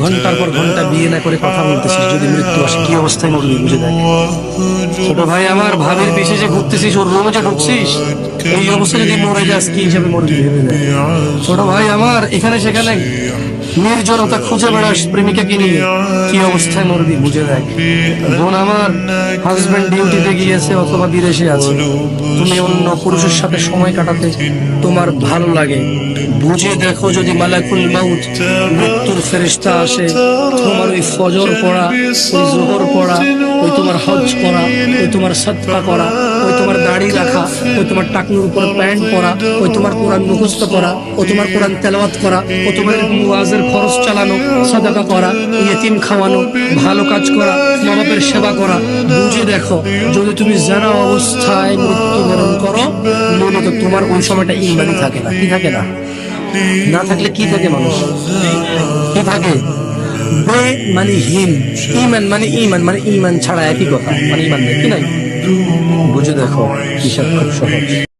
ঘন্টার পর ঘন্টা বিয়ে না করে কথা বলতেছিস, যদি মৃত্যু আসে কি অবস্থায় মরবি বুঝে দেখ। ছোট ভাই আমার, ভাবির পিছে যে ঘুরতেছিস, ওর রুমে যে ঢুকছিস, এই অবস্থায় যদি মরে যাস কি হিসাবে মরবি ভেবে দেখ। ছোট ভাই আমার, এখানে সেখানে নির্জনতা খুঁজে বেড়াস প্রেমিকাকে নিয়ে, কি অবস্থায় মরবি বুঝে দেখ। বোন আমার, হাজবেন্ড ডিউটিতে গিয়েছে অথবা বিদেশে আছে, তুমি অন্য পুরুষের সাথে সময় কাটাতে তোমার ভালো লাগে, বুঝে দেখো যদি মালাকুল মাউত মৃত্যুর ফেরেশতা আসে, তোমার ওই ফজর পড়া, ওই যোহর পড়া, ওই তোমার হজ করা, ওই তোমার সাদকা করা, ওই তোমার দাড়ি রাখা, ওই তোমার টাকনুর উপর প্যান্ট পরা, ওই তোমার কোরআন মুখস্থ করা, ও তোমার কোরআন তেলাওয়াত করা, ও তোমার ওয়াজের খরচ চালানো, সাদাকা করা, ইয়েতিম খাওয়ানো, ভালো কাজ করা, মা বাপের সেবা করা, বুঝে দেখো যদি তুমি জানা অবস্থায় মৃত্যুবরণ করো, মূলত তোমার ওই সময়টা ইমানই থাকে না। কি থাকে না? না থাকলে কি থাকে মানুষ? কি থাকে? বে মানে হীন, ইমান মানে ইমান, মানে ইমান ছাড়া একই কথা, মানে ইমান নেই, কি নাই? বুঝে দেখো, হিসাব খুব সহজ।